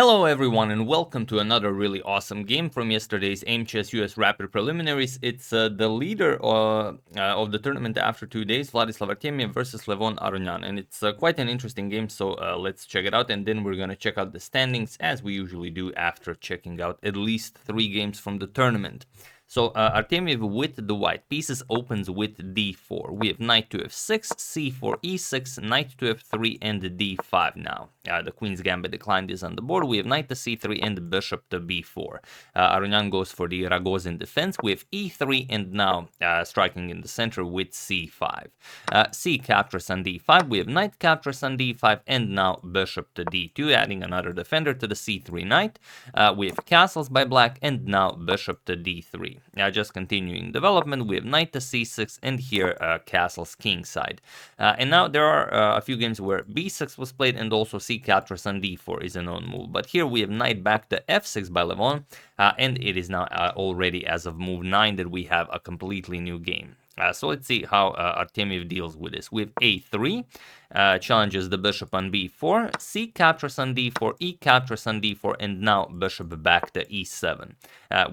Hello everyone and welcome to another really awesome game from yesterday's Aimchess US Rapid preliminaries. It's the leader of the tournament after 2 days, Vladislav Artemiev versus Levon Aronian, and it's quite an interesting game, so let's check it out, and then we're gonna check out the standings as we usually do after checking out at least 3 games from the tournament. So Artemiev with the white pieces opens with d4. We have knight to f6, c4, e6, knight to f3, and d5 now. The queen's gambit declined is on the board. We have knight to c3 and bishop to b4. Aronian goes for the Ragozin defense. We have e3 and now striking in the center with c5. C captures on d5. We have knight captures on d5 and now bishop to d2, adding another defender to the c3 knight. We have castles by black and now bishop to d3. Just continuing development, we have knight to c6 and here castles kingside. And now there are a few games where b6 was played and also c captures on d4 is a known move. But here we have knight back to f6 by Levon, and it is now already as of move 9 that we have a completely new game. So let's see how Artemiev deals with this. We have a3, challenges the bishop on b4, c captures on d4, e captures on d4, and now bishop back to e7.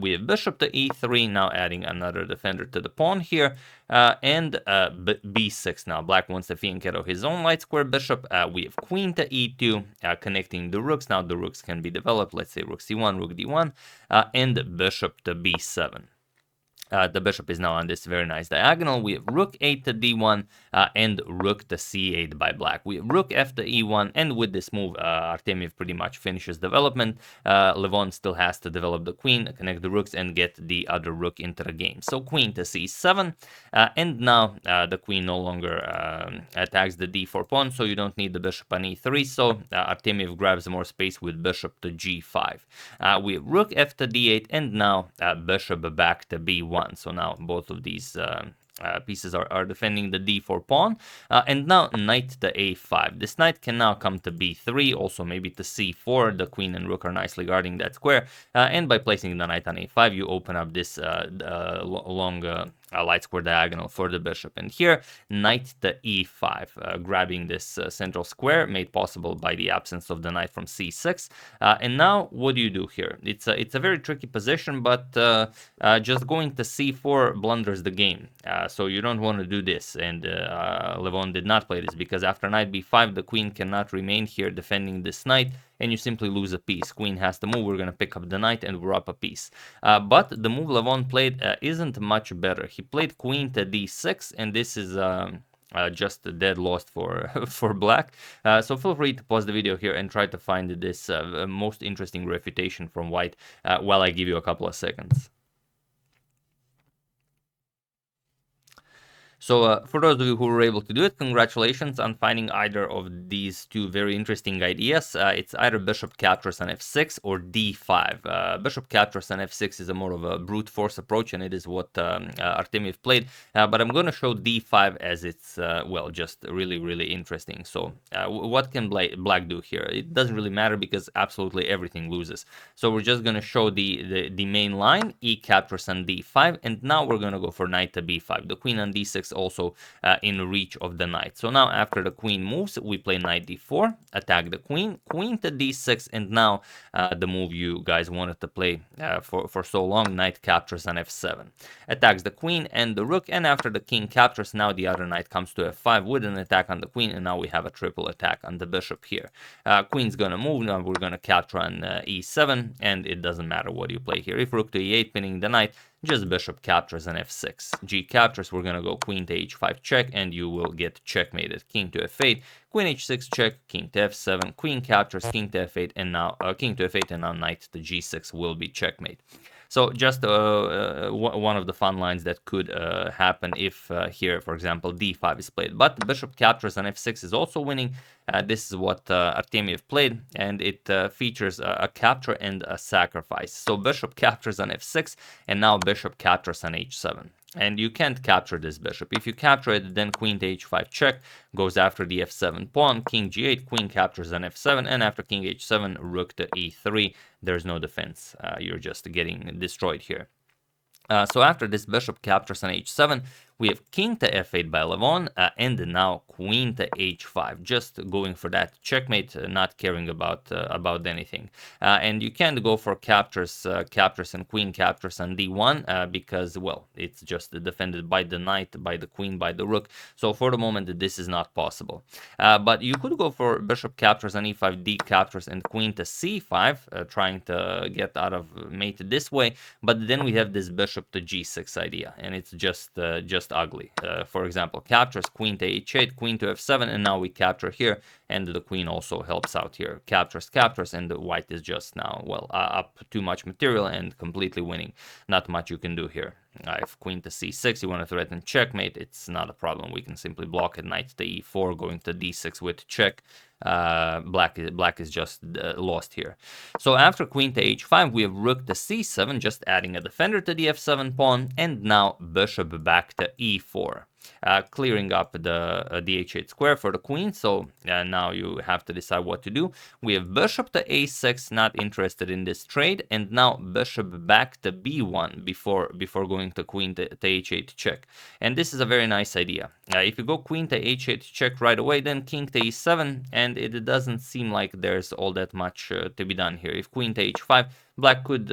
We have bishop to e3, now adding another defender to the pawn here, and b6 now. Black wants to fianchetto his own light square bishop. We have queen to e2, connecting the rooks. Now the rooks can be developed, let's say rook c1, rook d1, and bishop to b7. The bishop is now on this very nice diagonal. We have rook 8 to d1 and rook to c8 by black. We have rook f to e1, and with this move, Artemiev pretty much finishes development. Levon still has to develop the queen, connect the rooks, and get the other rook into the game. So queen to c7, and now the queen no longer attacks the d4 pawn, so you don't need the bishop on e3, so Artemiev grabs more space with bishop to g5. We have rook f to d8, and now bishop back to b1. So now both of these pieces are defending the d4 pawn, and now knight to a5. This knight can now come to b3, also maybe to c4. The queen and rook are nicely guarding that square, and by placing the knight on a5, you open up this long light square diagonal for the bishop. And here, knight to e5, grabbing this central square, made possible by the absence of the knight from c6. And now, what do you do here? It's a very tricky position, but just going to c4 blunders the game. So you don't want to do this, and Levon did not play this, because after knight b5, the queen cannot remain here defending this knight, and you simply lose a piece. Queen has to move, we're going to pick up the knight, and we're up a piece. But the move Levon played isn't much better. He played queen to d6, and this is just a dead lost for for black. So feel free to pause the video here and try to find this most interesting refutation from white while I give you a couple of seconds. So for those of you who were able to do it, congratulations on finding either of these two very interesting ideas. It's either bishop captures on f6 or d5. Bishop captures on f6 is a more of a brute force approach, and it is what Artemiev played. But I'm going to show d5 as it's, well, just really, really interesting. So what can black do here? It doesn't really matter because absolutely everything loses. So we're just going to show the main line, e captures on d5, and now we're going to go for knight to b5. The queen on d6 also in reach of the knight. So now after the queen moves, we play knight d4, attack the queen, queen to d6, and now the move you guys wanted to play for so long, knight captures on f7. Attacks the queen and the rook, and after the king captures, now the other knight comes to f5 with an attack on the queen, and now we have a triple attack on the bishop here. Queen's gonna move, now we're gonna capture on e7, and it doesn't matter what you play here. If rook to e8, pinning the knight, just bishop captures on f6. G captures, we're gonna go queen to h5 check, and you will get checkmated. King to f8, queen h6 check, king to f7, queen captures, king to f8, and now king to f8, and now knight to g6 will be checkmate. So just one of the fun lines that could happen if here, for example, d5 is played. But bishop captures on f6 is also winning. This is what Artemiev played, and it features a capture and a sacrifice. So bishop captures on f6, and now bishop captures on h7. And you can't capture this bishop. If you capture it, then queen to h5 check, goes after the f7 pawn, king g8, queen captures on f7, and after king h7, rook to e3. There's no defense. You're just getting destroyed here. So after this bishop captures on h7, We have king to f8 by Levon, and now queen to h5, just going for that checkmate, not caring about anything. And you can't go for captures and queen captures on d1 because, well, it's just defended by the knight, by the queen, by the rook. So for the moment, this is not possible. But you could go for bishop captures on e5, d captures, and queen to c5, trying to get out of mate this way. But then we have this bishop to g6 idea, and it's just ugly. For example, captures, queen to h8, queen to f7, and now we capture here, and the queen also helps out here. Captures, and the white is just now, well, up too much material and completely winning. Not much you can do here. If queen to c6, you want to threaten checkmate, it's not a problem. We can simply block it. Knight to e4, going to d6 with check. Black is just lost here. So after queen to h5, we have rook to c7, just adding a defender to the f7 pawn, and now bishop back to e4. Clearing up the h8 square for the queen. So now you have to decide what to do. We have bishop to a6, not interested in this trade, and now bishop back to b1 before going to queen to h8 check. And this is a very nice idea. If you go queen to h8 check right away, then king to e7, and it doesn't seem like there's all that much to be done here. If queen to h5, black could,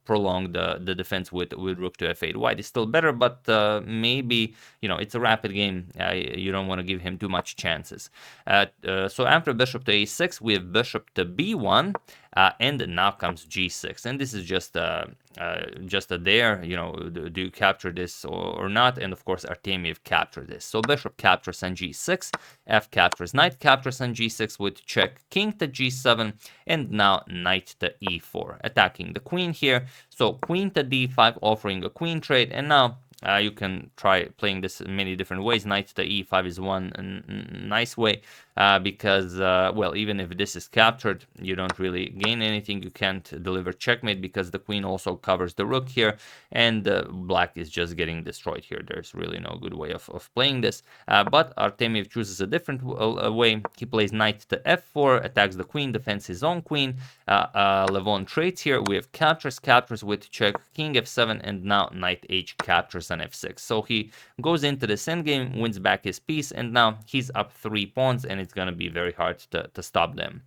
prolong the defense with rook to f8. White is still better, but maybe, it's a rapid game. You don't want to give him too much chances. So after bishop to a6, we have bishop to b1, and now comes g6. And this is just a dare, do you capture this or not? And of course, Artemiev captured this. So bishop captures on g6, f captures, knight captures on g6 with check, king to g7, and now knight to e4, attacking the queen here. So queen to d5, offering a queen trade, and now you can try playing this in many different ways. Knight to e5 is one nice way, because, well, even if this is captured, you don't really gain anything. You can't deliver checkmate because the queen also covers the rook here, and black is just getting destroyed here. There's really no good way of playing this. But Artemiev chooses a different way. He plays knight to f4, attacks the queen, defends his own queen. Levon trades here. We have captures with check, king f7, and now knight h captures on f6. So he goes into this endgame, wins back his piece, and now he's up 3 pawns, and it's going to be very hard to stop them.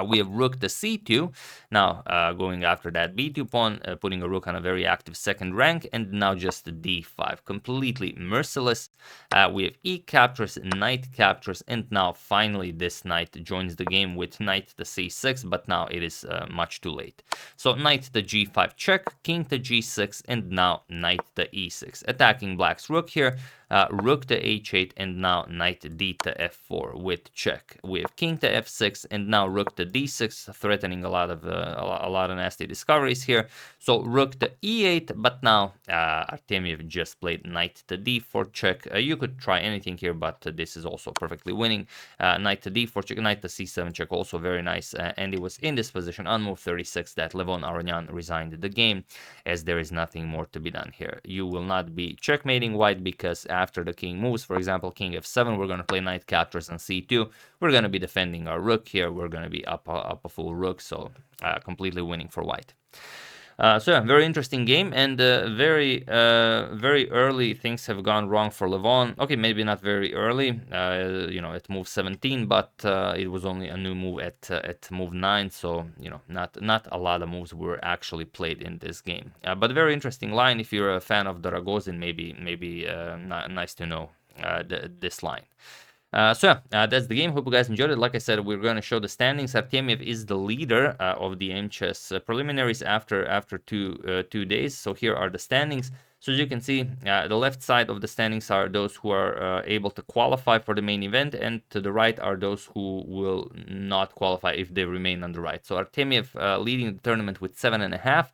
We have rook to c2, now going after that b2 pawn, putting a rook on a very active second rank, and now just d5, completely merciless. We have e captures, knight captures, and now finally this knight joins the game with knight to c6, but now it is much too late. So knight to g5 check, king to g6, and now knight to e6, attacking black's rook here. Rook to h8, and now knight d to f4 with check. We have king to f6, and now rook to d6, threatening a lot of nasty discoveries here. So rook to e8, but now Artemiev just played knight to d4 check. You could try anything here, but this is also perfectly winning. Knight to d4 check, knight to c7 check, also very nice. And it was in this position on move 36 that Levon Aronian resigned the game, as there is nothing more to be done here. You will not be checkmating white because after the king moves, for example, king f7, we're going to play knight captures on c2. We're going to be defending our rook here. We're going to be up a full rook, so completely winning for white. So yeah, very interesting game, and very early things have gone wrong for Levon. Okay, maybe not very early, at move 17, but it was only a new move at move 9, so not a lot of moves were actually played in this game. But very interesting line. If you're a fan of the Ragozin, maybe nice to know this line. So yeah, that's the game. Hope you guys enjoyed it. Like I said, we're going to show the standings. Artemiev is the leader of the Aimchess preliminaries after 2 days. So here are the standings. So as you can see, the left side of the standings are those who are able to qualify for the main event, and to the right are those who will not qualify if they remain on the right. So Artemiev leading the tournament with 7.5.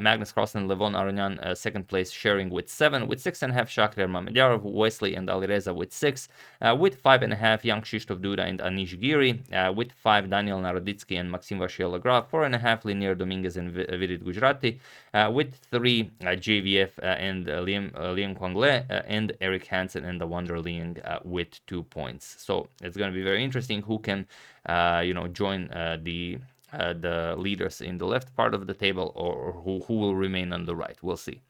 Magnus Carlsen and Levon Aronian second place, sharing with 7, with 6.5 Shakir Mamedyarov, Wesley and Alireza with 6, with 5.5 Young Krzysztof Duda and Anish Giri, with 5 Daniel Naroditsky and Maxim Vachier-Lagrave, 4.5 Linier Dominguez and Vidit Gujarati, with 3 JVF and Liam Kwangle, and Eric Hansen and the Wonder Liang with 2 points. So it's going to be very interesting who can join the leaders in the left part of the table, or who will remain on the right. We'll see.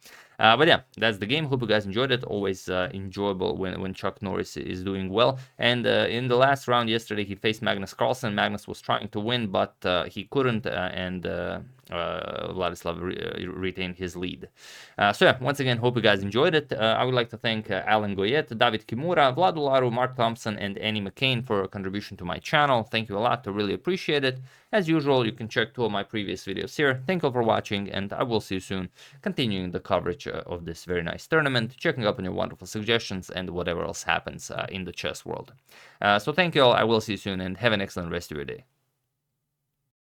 But yeah, that's the game. Hope you guys enjoyed it. Always enjoyable when Chuck Norris is doing well. And in the last round yesterday, he faced Magnus Carlsen. Magnus was trying to win, but he couldn't, and Vladislav retained his lead. So yeah, once again, hope you guys enjoyed it. I would like to thank Alan Goyet, David Kimura, Vlad Ularu, Mark Thompson, and Annie McCain for a contribution to my channel. Thank you a lot. I really appreciate it. As usual, you can check 2 of my previous videos here. Thank you for watching, and I will see you soon, continuing the coverage of this very nice tournament, checking up on your wonderful suggestions, and whatever else happens in the chess world. So thank you all. I will see you soon, and have an excellent rest of your day.